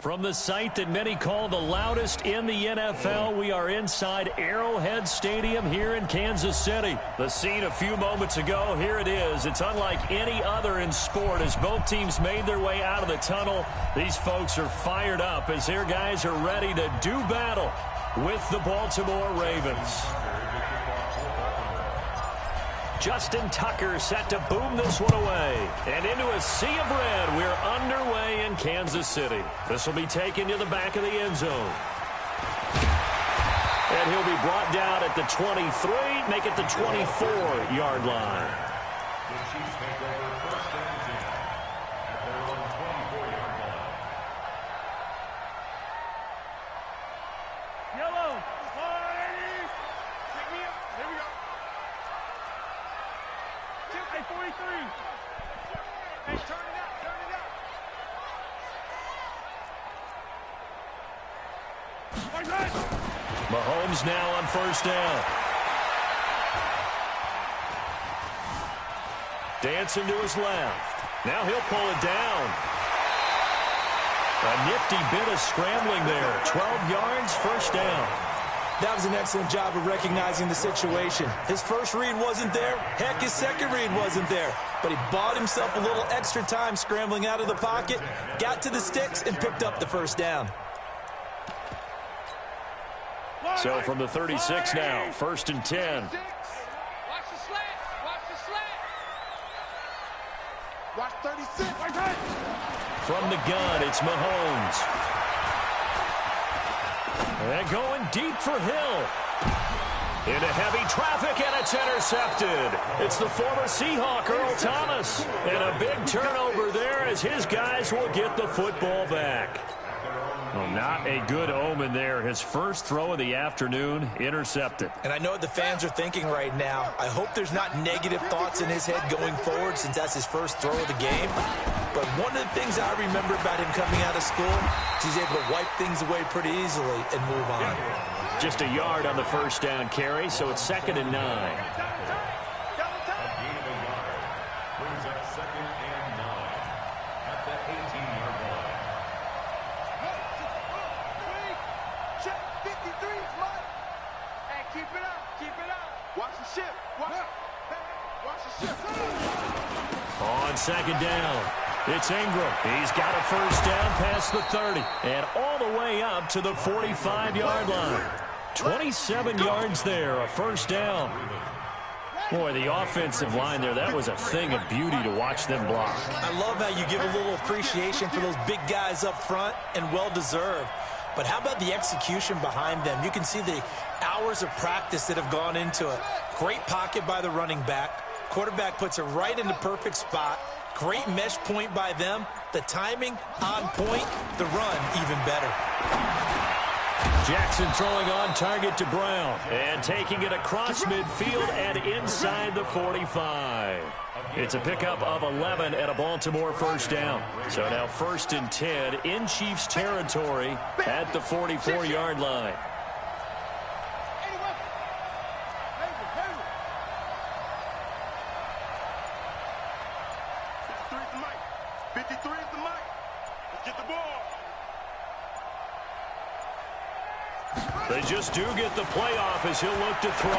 From the site that many call the loudest in the NFL, we are inside Arrowhead Stadium here in Kansas City. The scene a few moments ago, here it is. It's unlike any other in sport as both teams made their way out of the tunnel. These folks are fired up as their guys are ready to do battle with the Baltimore Ravens. Justin Tucker set to boom this one away. And into a sea of red, we're underway in Kansas City. This will be taken to the back of the end zone. And he'll be brought down at the 23, make it the 24-yard line. Yellow. 43. Hey, turn it up, turn it up. Mahomes now on first down. Dancing to his left. Now he'll pull it down. A nifty bit of scrambling there. 12 yards, first down. That was an excellent job of recognizing the situation. His first read wasn't there. Heck, his second read wasn't there. But he bought himself a little extra time scrambling out of the pocket, got to the sticks, and picked up the first down. So from the 36 now, first and 10. Watch the slant. Watch the slant. Watch 36. From the gun, it's Mahomes. And going deep for Hill. Into heavy traffic, and it's intercepted. It's the former Seahawk, Earl Thomas. And a big turnover there as his guys will get the football back. Well, not a good omen there. His first throw of the afternoon, intercepted. And I know what the fans are thinking right now. I hope there's not negative thoughts in his head going forward since that's his first throw of the game. But one of the things I remember about him coming out of school is he's able to wipe things away pretty easily and move on. Just a yard on the first down carry, so it's 2nd and 9. On second down, it's Ingram. He's got a first down past the 30 and all the way up to the 45-yard line. 27 yards there, a first down. Boy, the offensive line there, that was a thing of beauty to watch them block. I love how you give a little appreciation for those big guys up front, and well-deserved. But how about the execution behind them? You can see the hours of practice that have gone into it. Great pocket by the running back. Quarterback puts it right in the perfect spot. Great mesh point by them. The timing on point. The run even better. Jackson throwing on target to Brown. And taking it across midfield and inside the 45. It's a pickup of 11 and a Baltimore first down. So now 1st and 10 in Chiefs territory at the 44-yard line. They just do get the playoff as he'll look to throw.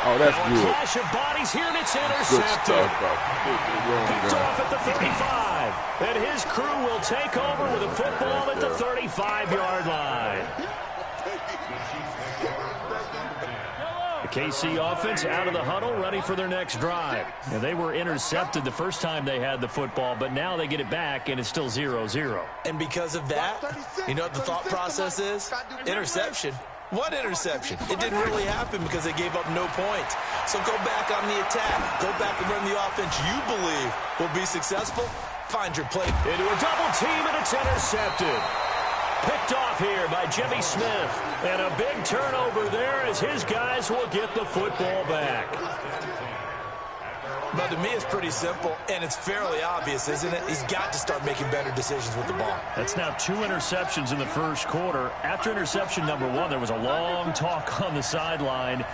Oh, that's good. A clash of bodies here, and it's intercepted. Picked off at the 35. And his crew will take over with a football at the 35-yard line. The KC offense out of the huddle, ready for their next drive. And they were intercepted the first time they had the football, but now they get it back, and it's still 0-0. And because of that, you know what the thought process is? Interception. What interception? It didn't really happen because they gave up no points. So go back on the attack. Go back and run the offense you believe will be successful. Find your play. Into a double team, and it's intercepted. Picked off here by Jimmy Smith. And a big turnover there as his guys will get the football back. But to me, it's pretty simple, and it's fairly obvious, isn't it? He's got to start making better decisions with the ball. That's now 2 interceptions in the first quarter. After interception number 1, there was a long talk on the sideline.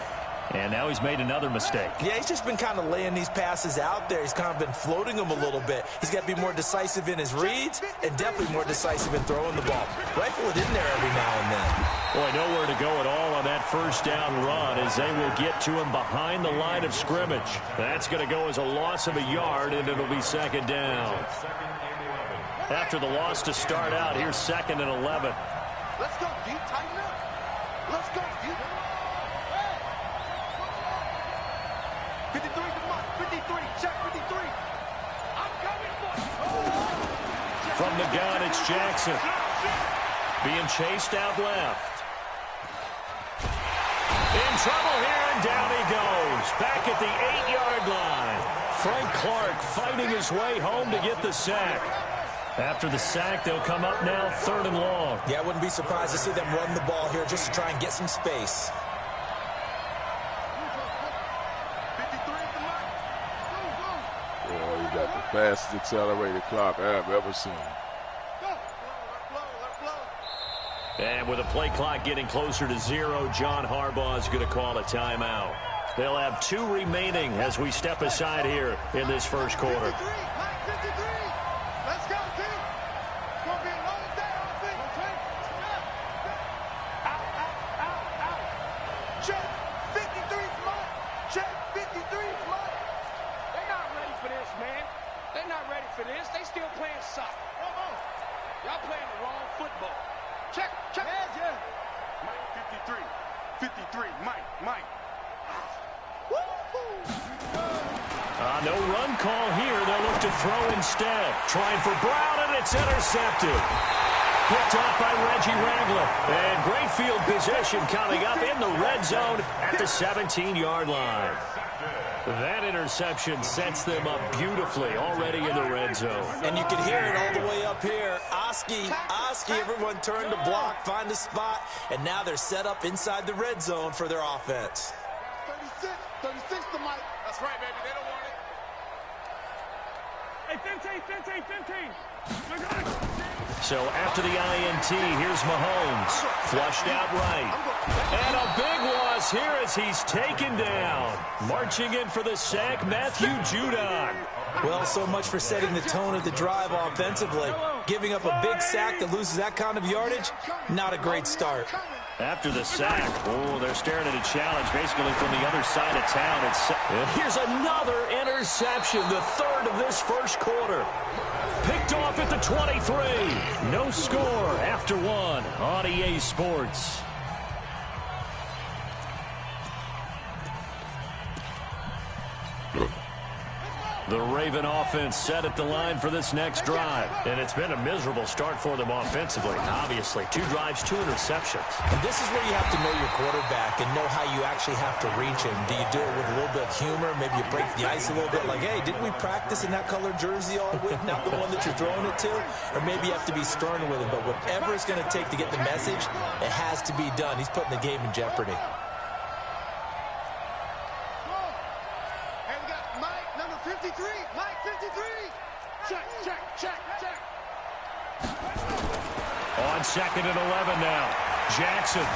And now he's made another mistake. Yeah, he's just been kind of laying these passes out there. He's kind of been floating them a little bit. He's got to be more decisive in his reads and definitely more decisive in throwing the ball. Rifle it in there every now and then. Boy, nowhere to go at all on that first down run as they will get to him behind the line of scrimmage. That's going to go as a loss of a yard, and it'll be second down. After the loss to start out, here's 2nd and 11. Let's go, D. Tighten up. Let's go, D. 53 to Mike. 53. Check 53. I'm coming for you. From the gun, it's Jackson. Being chased out left. In trouble here, and down he goes. Back at the 8-yard line. Frank Clark fighting his way home to get the sack. After the sack, they'll come up now 3rd and long. Yeah, I wouldn't be surprised to see them run the ball here just to try and get some space. 53 to Mike. Boy, he got the fastest accelerated clock I've ever seen. Go. Let's blow. And with a play clock getting closer to 0, John Harbaugh is going to call a timeout. They'll have 2 remaining as we step aside here in this first quarter. 53. Mike, 53. Let's go, team. It's going to be a long day, offense. Out. Check 53 Mike. Check 53 Mike. They're not ready for this, man. They're not ready for this. They still playing soccer. Y'all playing the wrong football. Check. Yeah. Mike, 53. Mike. No run call here. They'll look to throw instead. Trying for Brown, and it's intercepted. Picked off by Reggie Ragland. And great field position coming up in the red zone at the 17-yard line. That interception sets them up beautifully already in the red zone. And you can hear it all the way up here. Oski, everyone turned to block, find a spot, and now they're set up inside the red zone for their offense. 36 to Mike. That's right, baby. They don't want it. Hey, 15. So after the INT, here's Mahomes. Flushed out right. And a big loss here as he's taken down. Marching in for the sack, Matthew Judon. Well, so much for setting the tone of the drive offensively. Giving up a big sack that loses that kind of yardage, not a great start. After the sack, they're staring at a challenge basically from the other side of town. Here's another interception, the 3rd of this first quarter. Picked off at the 23. No score after 1 on EA Sports. The Raven offense set at the line for this next drive. And it's been a miserable start for them offensively. Obviously, 2 drives, 2 interceptions. And this is where you have to know your quarterback and know how you actually have to reach him. Do you do it with a little bit of humor? Maybe you break the ice a little bit like, hey, didn't we practice in that colored jersey all week? Not the one that you're throwing it to? Or maybe you have to be stern with him. But whatever it's going to take to get the message, it has to be done. He's putting the game in jeopardy. Mike 53. Check. On 2nd and 11 now. Jackson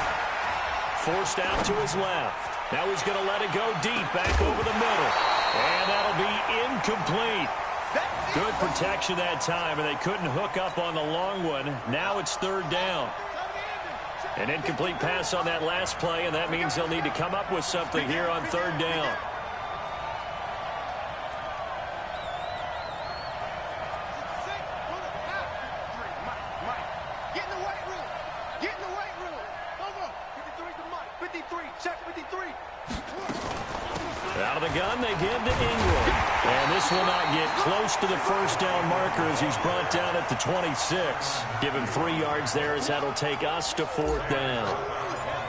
forced out to his left. Now he's going to let it go deep back over the middle. And that'll be incomplete. Good protection that time, and they couldn't hook up on the long one. Now it's 3rd down. An incomplete pass on that last play, and that means they'll need to come up with something here on 3rd down. Out of the gun, they give to Ingram. And this will not get close to the first down marker as he's brought down at the 26. Give him 3 yards there as that'll take us to 4th down.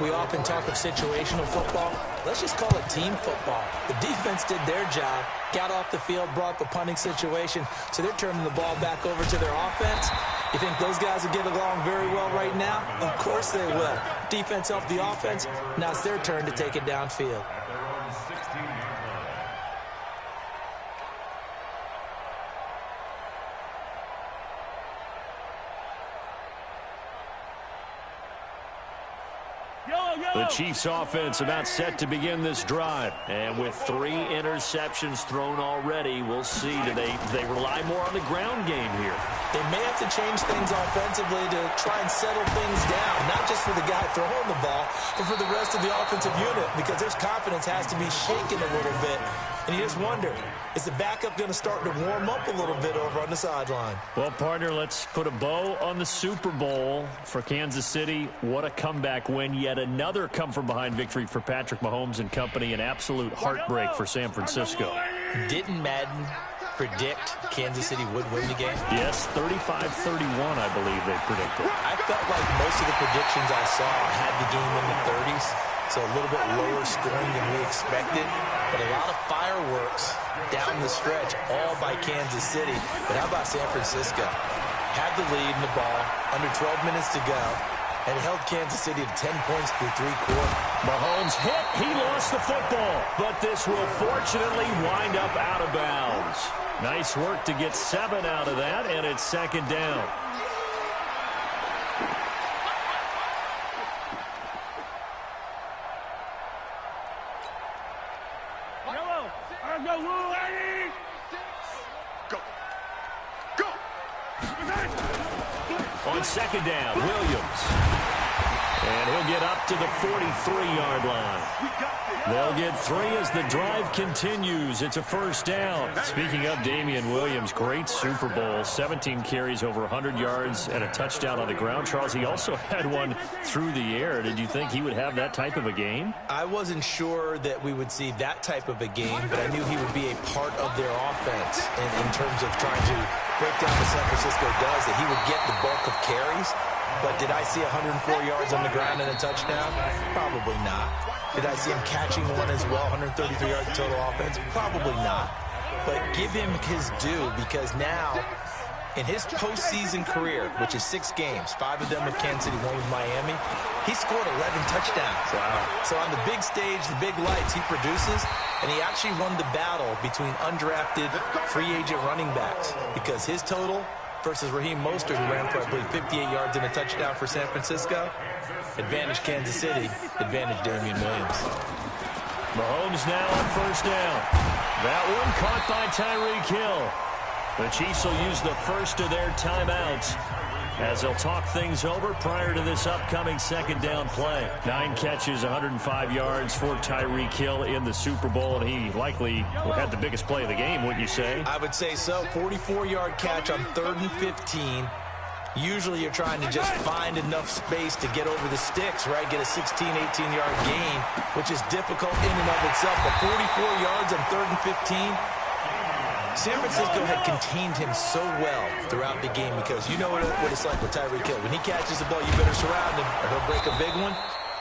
We often talk of situational football. Let's just call it team football. The defense did their job, got off the field, brought the punting situation, so they're turning the ball back over to their offense. You think those guys will get along very well right now? Of course they will. Defense helped the offense. Now it's their turn to take it downfield. Yellow. The Chiefs offense about set to begin this drive. And with 3 interceptions thrown already, we'll see. Do they rely more on the ground game here? They may have to change things offensively to try and settle things down, not just for the guy throwing the ball, but for the rest of the offensive unit, because their confidence has to be shaken a little bit. And you just wonder, is the backup going to start to warm up a little bit over on the sideline? Well, partner, let's put a bow on the Super Bowl for Kansas City. What a comeback win. Yet another come-from-behind victory for Patrick Mahomes and company. An absolute heartbreak for San Francisco. Didn't Madden predict Kansas City would win the game? Yes, 35-31, I believe they predicted. I felt like most of the predictions I saw had the game in the 30s, so a little bit lower scoring than we expected. But a lot of fireworks down the stretch, all by Kansas City. But how about San Francisco? Had the lead in the ball, under 12 minutes to go, and held Kansas City to 10 points through 3 quarters. Mahomes hit. He lost the football. But this will fortunately wind up out of bounds. Nice work to get 7 out of that, and it's 2nd down. On 2nd down, Williams. And he'll get up to the 43-yard line. They'll get 3 as the drive continues. It's a 1st down. Speaking of Damian Williams, great Super Bowl. 17 carries, over 100 yards, and a touchdown on the ground. Charles, he also had one through the air. Did you think he would have that type of a game? I wasn't sure that we would see that type of a game, but I knew he would be a part of their offense in terms of trying to break down what San Francisco does, that he would get the bulk of carries. But did I see 104 yards on the ground and a touchdown? Probably not. Did I see him catching one as well, 133 yards of total offense? Probably not. But give him his due, because now, in his postseason career, which is 6 games, 5 of them with Kansas City, 1 with Miami, he scored 11 touchdowns. Wow. So on the big stage, the big lights, he produces, and he actually won the battle between undrafted free agent running backs, because his total versus Raheem Mostert, who ran for, I believe, 58 yards and a touchdown for San Francisco. Advantage Kansas City, advantage Damian Williams. Mahomes now on 1st down. That one caught by Tyreek Hill. The Chiefs will use the first of their timeouts as they'll talk things over prior to this upcoming 2nd down play. 9 catches, 105 yards for Tyreek Hill in the Super Bowl, and he likely had the biggest play of the game, wouldn't you say? I would say so. 44-yard catch on 3rd and 15. Usually you're trying to just find enough space to get over the sticks, right? Get a 16, 18-yard gain, which is difficult in and of itself. But 44 yards on 3rd and 15. San Francisco had contained him so well throughout the game, because you know what it's like with Tyreek Hill. When he catches the ball, you better surround him or he'll break a big one.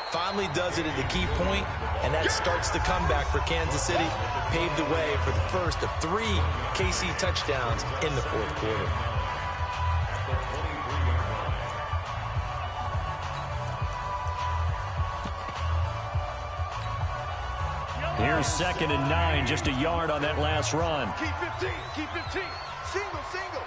Finally does it at the key point, and that starts the comeback for Kansas City. Paved the way for the first of 3 KC touchdowns in the 4th quarter. Here's 2nd and 9, just a yard on that last run. Keep 15, keep 15. Single, single.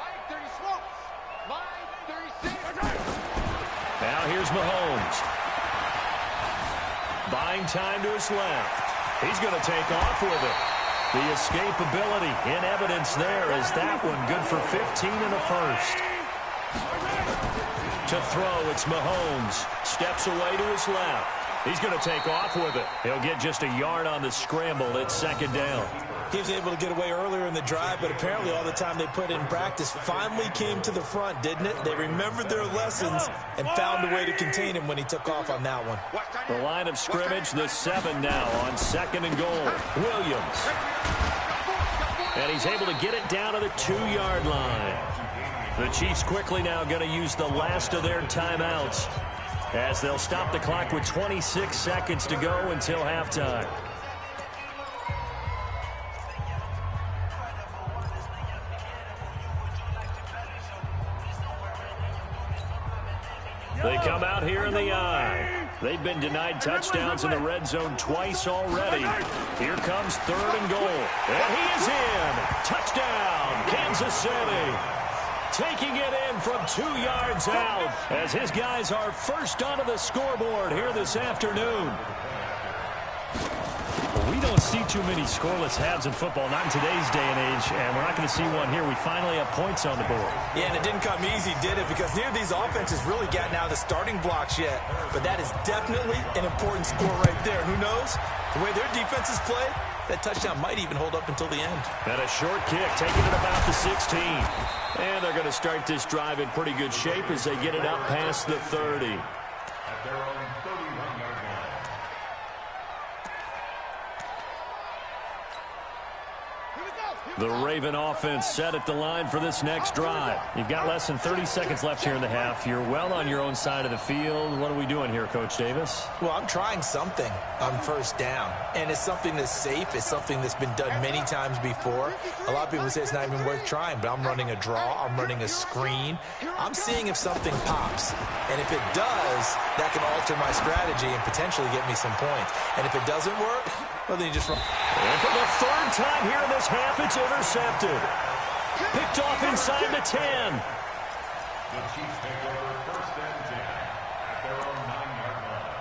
Line 30 slopes. Line 36. Now here's Mahomes. Buying time to his left. He's going to take off with it. The escapability in evidence there, as that one good for 15 in the 1st. To throw, it's Mahomes. Steps away to his left. He's going to take off with it. He'll get just a yard on the scramble. It's 2nd down. He was able to get away earlier in the drive, but apparently all the time they put in practice finally came to the front, didn't it? They remembered their lessons and found a way to contain him when he took off on that one. The line of scrimmage, the 7 now on 2nd and goal. Williams. And he's able to get it down to the 2-yard line. The Chiefs quickly now going to use the last of their timeouts, as they'll stop the clock with 26 seconds to go until halftime. They come out here in the eye. They've been denied touchdowns in the red zone twice already. Here comes 3rd and goal. And he is in. Touchdown, Kansas City. taking it in from 2 yards out as his guys are first onto the scoreboard here this afternoon. We don't see too many scoreless halves in football, not in today's day and age, and we're not going to see one here. We finally have points on the board. Yeah, and it didn't come easy, did it? Because neither of these offenses really gotten out of the starting blocks yet. But that is definitely an important score right there. And who knows? The way their defenses play, that touchdown might even hold up until the end. And a short kick, taking it about the 16. And they're going to start this drive in pretty good shape as they get it up past the 30. At their own 31-yard line. The Raven offense set at the line for this next drive. You've got less than 30 seconds left here in the half. You're well on your own side of the field. What are we doing here, Coach Davis? Well, I'm trying something on first down, and it's something that's safe. It's something that's been done many times before. A lot of people say it's not even worth trying, but I'm running a draw. I'm running a screen. I'm seeing if something pops, and if it does, that can alter my strategy and potentially get me some points. And if it doesn't work, well, then you just run. And for the third time here in this half, it's intercepted. Picked off inside the 10. The Chiefs take over first and 10 at their own 9-yard line.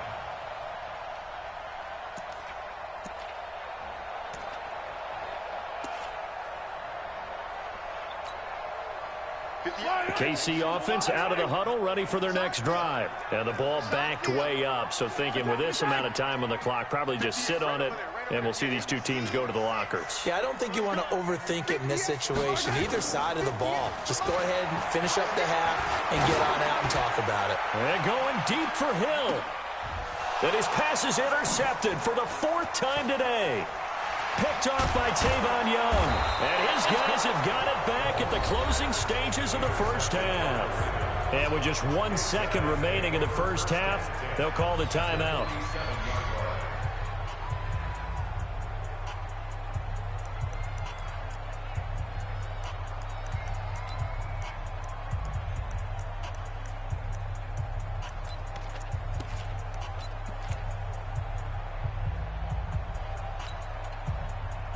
The KC offense out of the huddle, ready for their next drive. And the ball backed way up, so thinking with this amount of time on the clock, probably just sit on it, and we'll see these two teams go to the lockers. Yeah, I don't think you want to overthink it in this situation. Either side of the ball. Just go ahead and finish up the half and get on out and talk about it. And going deep for Hill. And his pass is intercepted for the 4th time today. Picked off by Tavon Young. And his guys have got it back at the closing stages of the first half. And with just 1 second remaining in the first half, they'll call the timeout.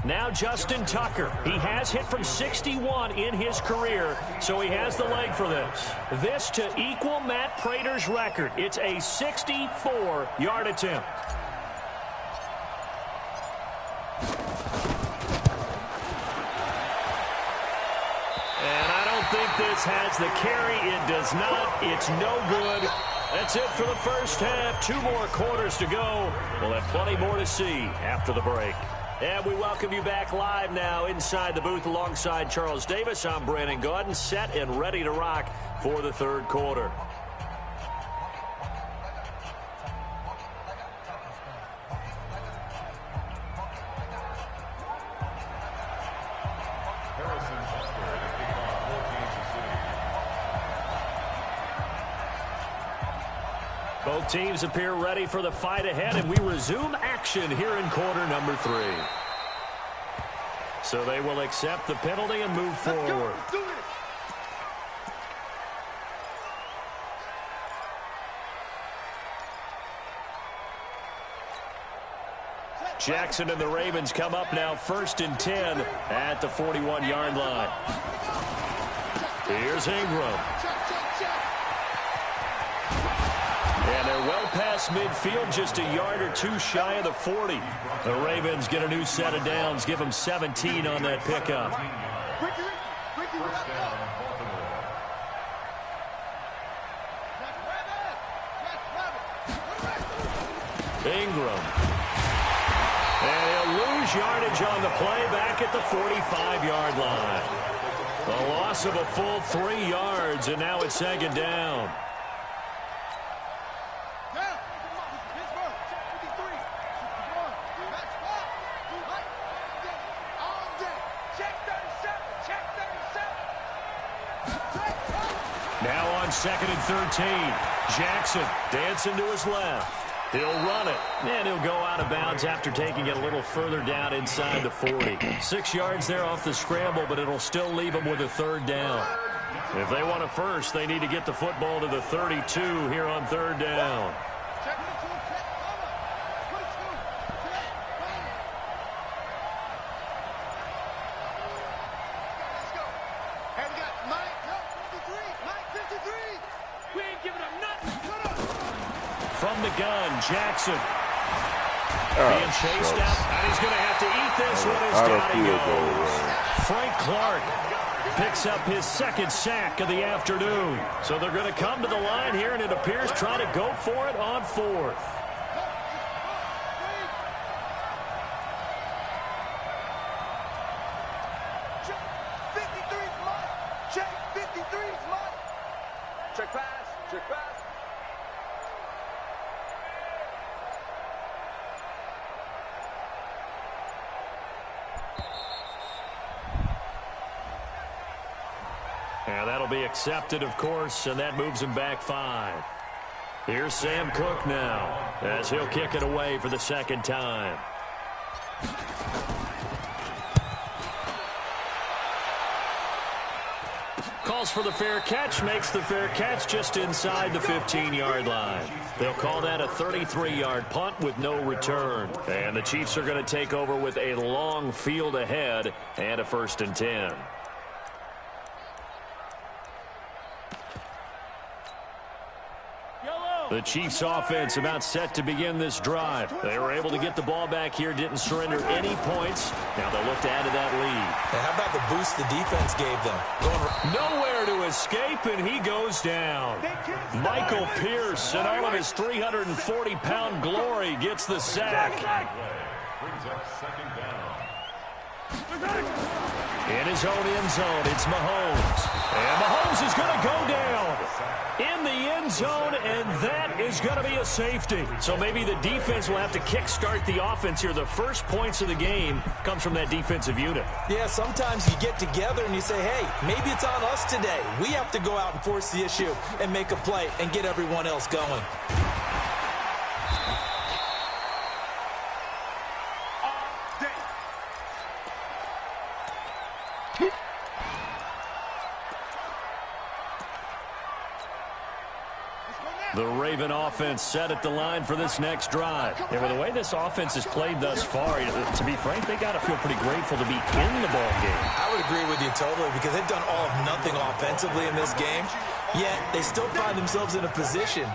Now Justin Tucker. He has hit from 61 in his career, so he has the leg for this. This to equal Matt Prater's record. It's a 64-yard attempt. And I don't think this has the carry. It does not. It's no good. That's it for the first half. 2 more quarters to go. We'll have plenty more to see after the break. And we welcome you back live now inside the booth alongside Charles Davis. I'm Brandon Gaudin, set and ready to rock for the third quarter. Both teams appear ready for the fight ahead, and we resume action here in quarter number 3. So they will accept the penalty and move forward. Jackson and the Ravens come up now 1st and 10 at the 41-yard line. Here's Ingram. And they're well past midfield, just a yard or 2 shy of the 40. The Ravens get a new set of downs, give them 17 on that pickup. Ingram. And he'll lose yardage on the play back at the 45-yard line. A loss of a full 3 yards, and now it's 2nd down. Now on 2nd and 13. Jackson dancing to his left. He'll run it, and he'll go out of bounds after taking it a little further down inside the 40. 6 yards there off the scramble, but it'll still leave them with a 3rd down. If they want a first, they need to get the football to the 32 here on 3rd down. Mike 53. We ain't giving them nothing. From the gun, Jackson. Being chased out, and he's going to have to eat this one as down he goes. Frank Clark picks up his second sack of the afternoon. So they're going to come to the line here, and it appears trying to go for it on fourth. Check pass. Check pass. And that'll be accepted, of course, and that moves him back 5. Here's Sam Cook now, as he'll kick it away for the second time. Calls for the fair catch, makes the fair catch just inside the 15-yard line. They'll call that a 33-yard punt with no return. And the Chiefs are going to take over with a long field ahead and a 1st and 10. The Chiefs offense about set to begin this drive. They were able to get the ball back here, didn't surrender any points. Now they'll look to add to that lead. And how about the boost the defense gave them? Nowhere to escape, and he goes down. Michael Pierce, in all of his 340-pound glory, gets the sack. Brings up second down. In his own end zone, it's Mahomes. And Mahomes is going to go down in the end zone, and that is going to be a safety. So maybe the defense will have to kickstart the offense here. The first points of the game comes from that defensive unit. Yeah, sometimes you get together and you say, hey, maybe it's on us today. We have to go out and force the issue and make a play and get everyone else going. The Raven offense set at the line for this next drive. And with the way this offense has played thus far, to be frank, they got to feel pretty grateful to be in the ball game. I would agree with you totally, because they've done all of nothing offensively in this game, yet they still find themselves in a position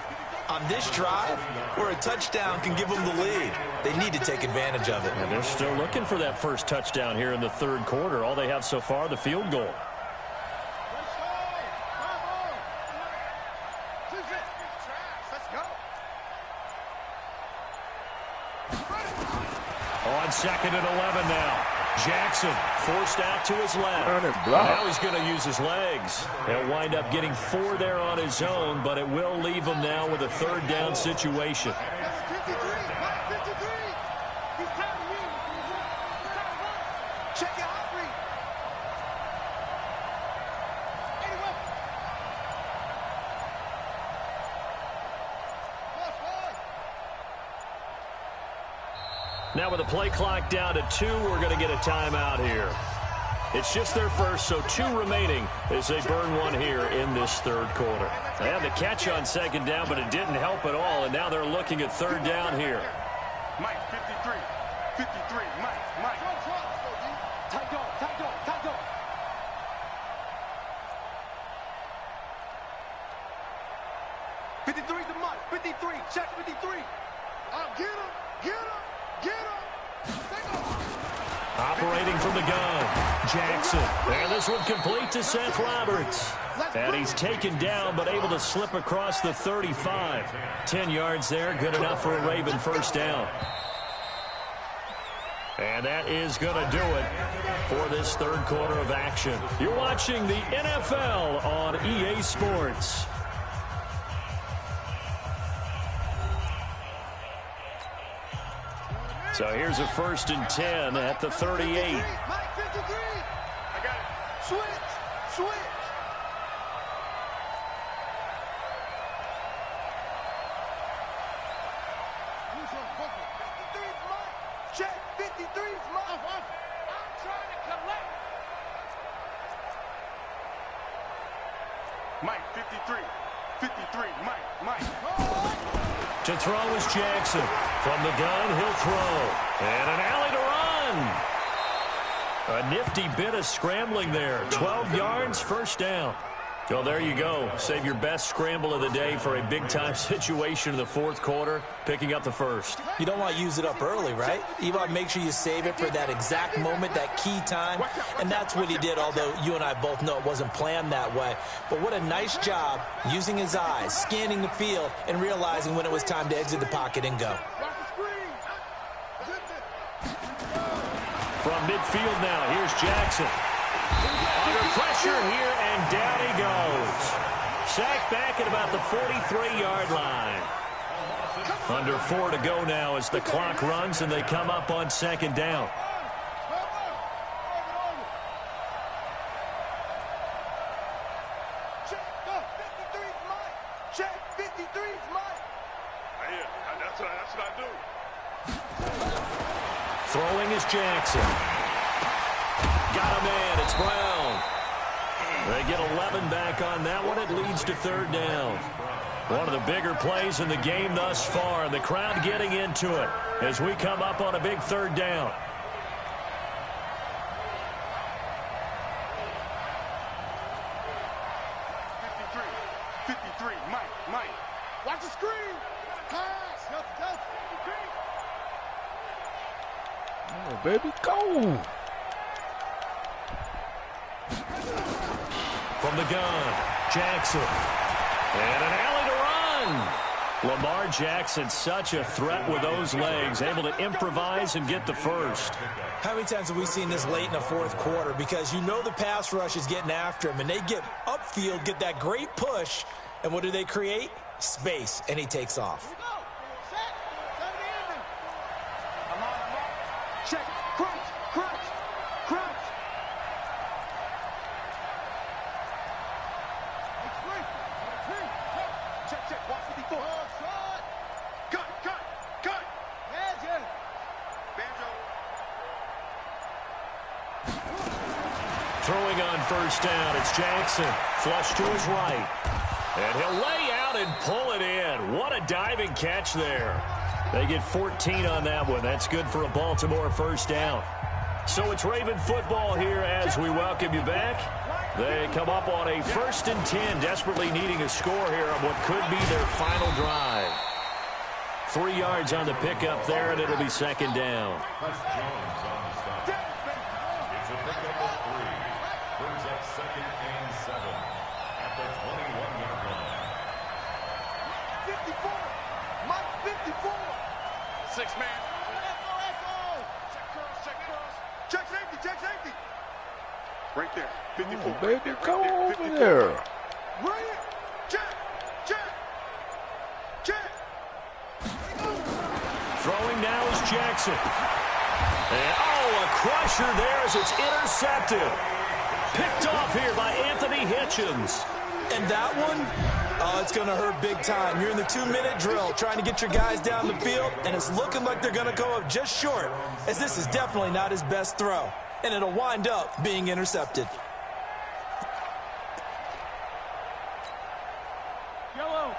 on this drive where a touchdown can give them the lead. They need to take advantage of it. And they're still looking for that first touchdown here in the third quarter. All they have so far, the field goal. On 2nd and 11 now. Jackson forced out to his left. Now he's going to use his legs. He'll wind up getting 4 there on his own, but it will leave him now with a 3rd down situation. Now with the play clock down to 2, we're going to get a timeout here. It's just their first, so 2 remaining as they burn one here in this third quarter. They had the catch on 2nd down, but it didn't help at all, and now they're looking at 3rd down here. Mike, 53. 53, Mike. Tight dog. 53's the Mike. 53, check 53. Get him. Operating from the gun, Jackson. And this one complete to Seth Roberts. And he's taken down, but able to slip across the 35. 10 yards there, good enough for a Raven 1st down. And that is going to do it for this third quarter of action. You're watching the NFL on EA Sports. So here's a 1st and 10 at the 38. Mike 53. I got it. Switch. Check 53's Mike. I'm trying to collect. Mike, 53. 53, Mike. To throw is Jackson. From the gun, he'll throw. And an alley to run. A nifty bit of scrambling there. 12 yards, 1st down. Well, there you go. Save your best scramble of the day for a big-time situation in the fourth quarter, picking up the first. You don't want to use it up early, right? You want to make sure you save it for that exact moment, that key time, and that's what he did, although you and I both know it wasn't planned that way. But what a nice job using his eyes, scanning the field, and realizing when it was time to exit the pocket and go. From midfield now, here's Jackson. Under pressure here, and down he goes. Sacked back at about the 43-yard line. Under 4 to go now as the clock runs, and they come up on second down. Check 53's Mike. That's what I do. Throwing is Jackson. Got a man. It's Brown. They get 11 back on that one. It leads to third down. One of the bigger plays in the game thus far. The crowd getting into it as we come up on a big third down. Mike. Watch the screen. Pass. Oh, baby, go. From the gun, Jackson. And an alley to run. Lamar Jackson, such a threat with those legs, able to improvise and get the first. How many times have we seen this late in the fourth quarter? Because you know the pass rush is getting after him, and they get upfield, get that great push, and what do they create? Space, and he takes off. Check. Crunch. Check. Watch 54. Cut. Banjo. Throwing on first down, it's Jackson. Flush to his right. And he'll lay out and pull it in. What a diving catch there. They get 14 on that one. That's good for a Baltimore first down. So it's Raven football here as we welcome you back. They come up on a 1st and 10, desperately needing a score here on what could be their final drive. 3 yards on the pickup there, and it'll be second down. Jones on the stop. It's a pickup of 3. Brings up 2nd and 7 at the 21-yard line. 54. Mike 54. 6 man. Check safety. Right there. 54. Oh, baby, go over there. Right here. Check. Throwing now is Jackson. And, a crusher there as it's intercepted. Picked off here by Anthony Hitchens. And that one, it's going to hurt big time. You're in the 2-minute drill trying to get your guys down the field, and it's looking like they're going to go up just short, as this is definitely not his best throw. And it'll wind up being intercepted.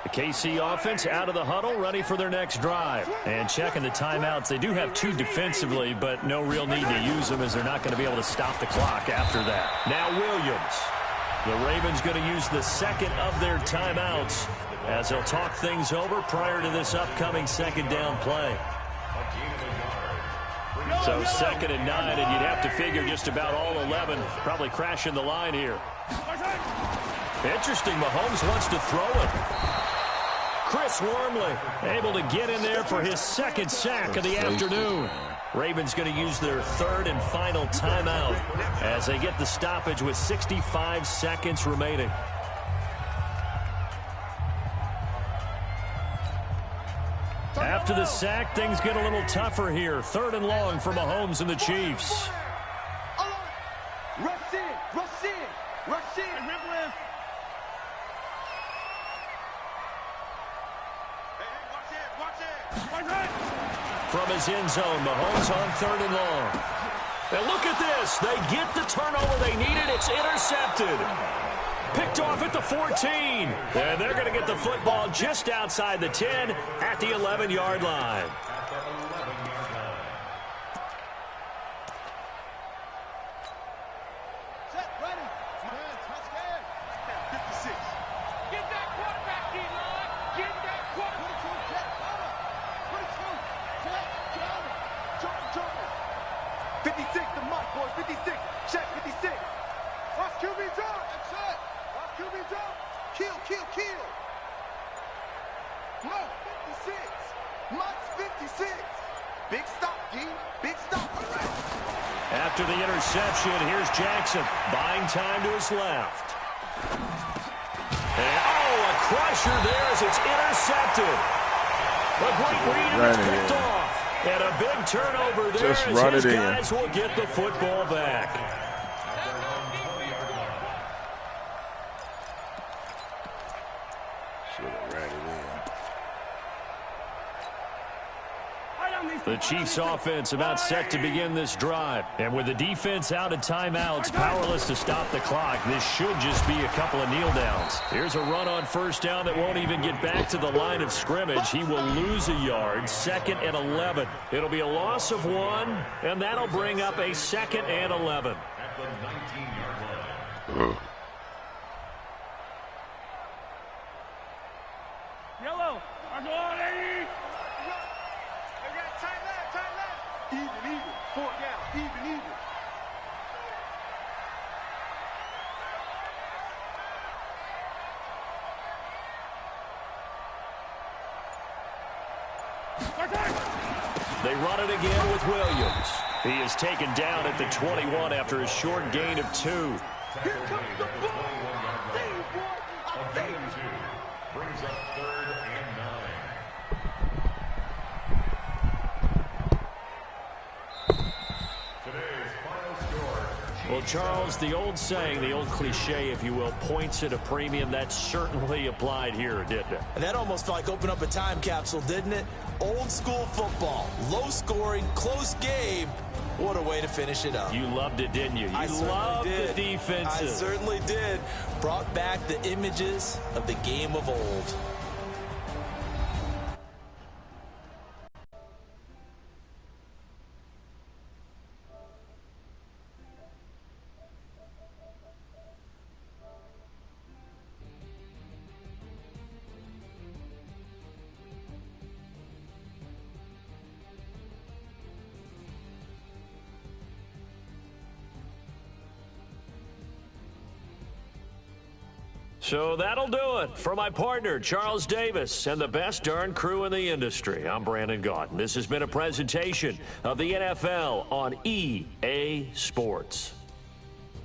The KC offense out of the huddle, ready for their next drive. And checking the timeouts. They do have 2 defensively, but no real need to use them as they're not going to be able to stop the clock after that. Now Williams. The Ravens going to use the second of their timeouts as they'll talk things over prior to this upcoming second down play. So 2nd and 9, and you'd have to figure just about all 11 probably crashing the line here. Interesting, Mahomes wants to throw it. Chris Wormley able to get in there for his 2nd sack of the afternoon. Ravens going to use their 3rd and final timeout as they get the stoppage with 65 seconds remaining. After the sack, things get a little tougher here. 3rd and long for Mahomes and the Chiefs. Rush in. Watch it. From his end zone, Mahomes on 3rd and long. And look at this. They get the turnover they needed. It's intercepted. Picked off at the 14. And they're going to get the football just outside the 10 at the 11-yard line. QB drop. That's it. QB drop. Kill, kill, kill. Mo, 56. Mott's 56. Big stop, D. Big stop. After the interception, here's Jackson. Buying time to his left. And, a crusher there as it's intercepted. A great read and it's picked off. And a big turnover there Just as run his it in. guys will get the football back. Should have ran it in. The Chiefs offense about set to begin this drive. And with the defense out of timeouts, powerless to stop the clock, this should just be a couple of kneel downs. Here's a run on first down that won't even get back to the line of scrimmage. He will lose a yard, 2nd and 11. It'll be a loss of 1, and that'll bring up a 2nd and 11. At the 19-yard line. Yellow. I'm going 80. Even. 4 down. Even. They run it again with Williams. He is taken down at the 21 after a short gain of 2. Here comes the ball. A gain of 2 brings up 3rd and 9. Today's final score. Well, Charles, the old saying, the old cliche, if you will, points at a premium, that certainly applied here, didn't it? And that almost felt like open up a time capsule, didn't it? Old school football, low scoring, close game. What a way to finish it up. You loved it, didn't you? I You certainly loved did. the defenses. I certainly did. Brought back the images of the game of old. So that'll do it. For my partner, Charles Davis, and the best darn crew in the industry, I'm Brandon Gaudin. This has been a presentation of the NFL on EA Sports.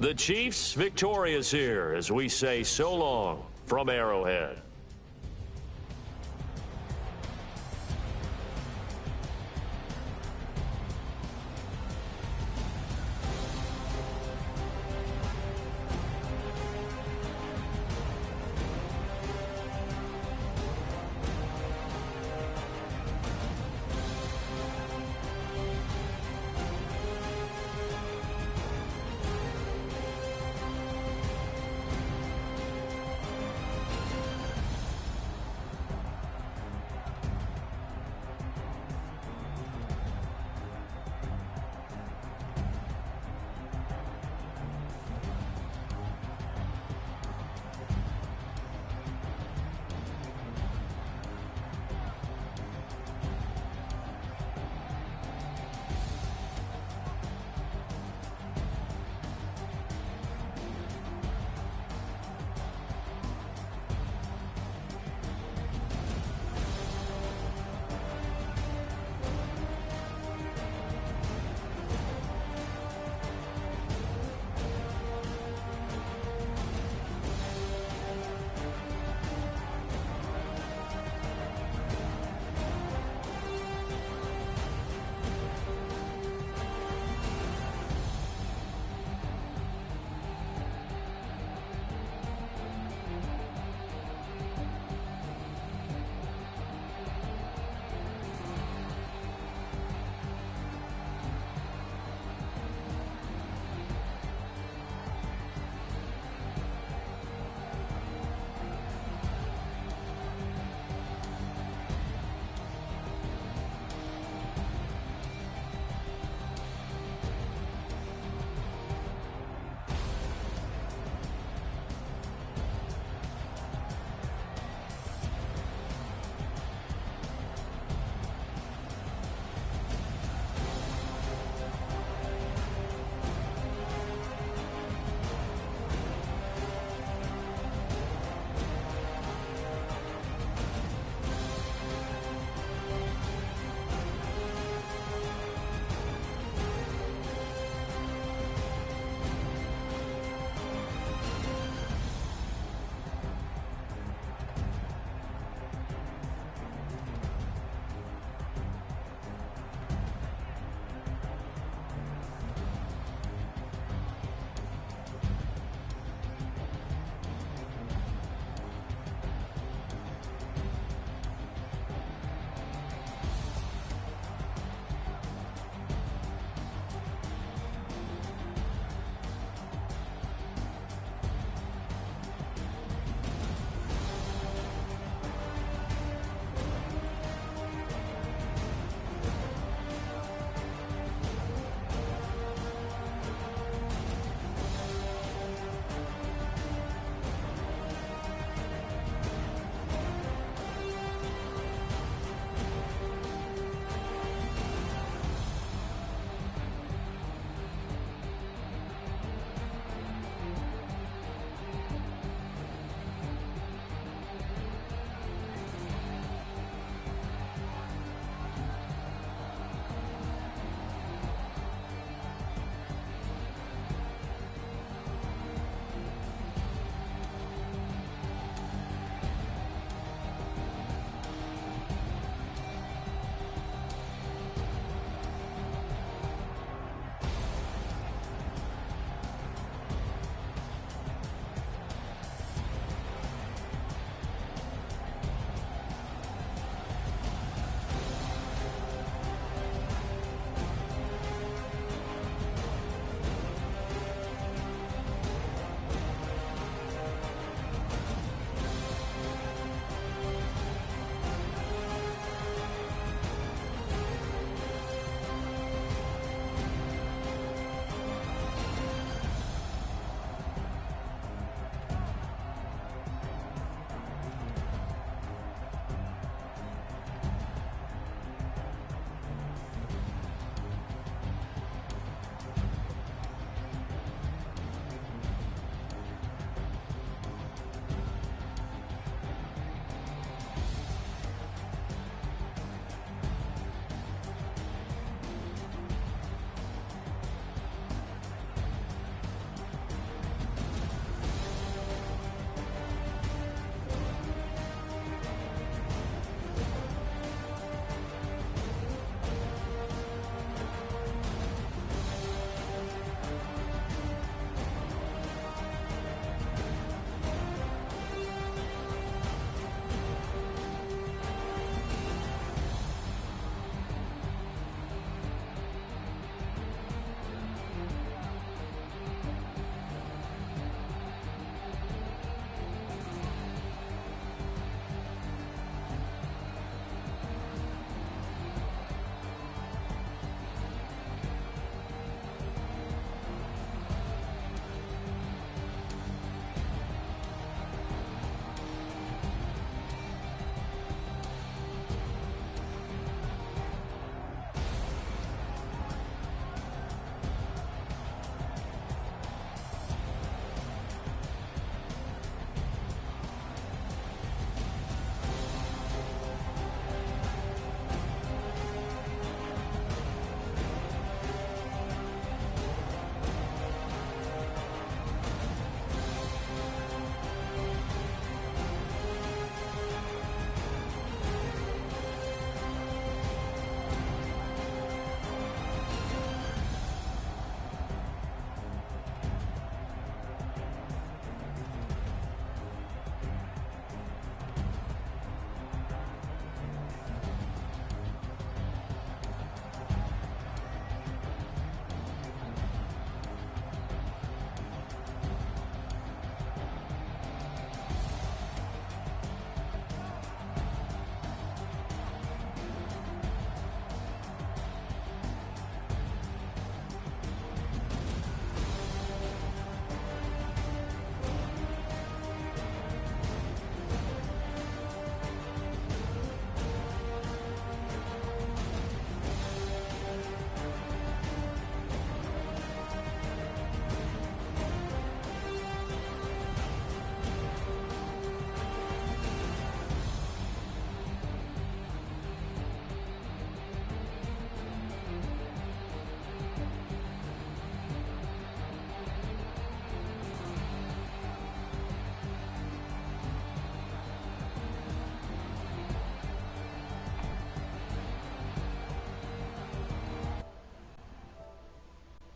The Chiefs victorious here as we say so long from Arrowhead.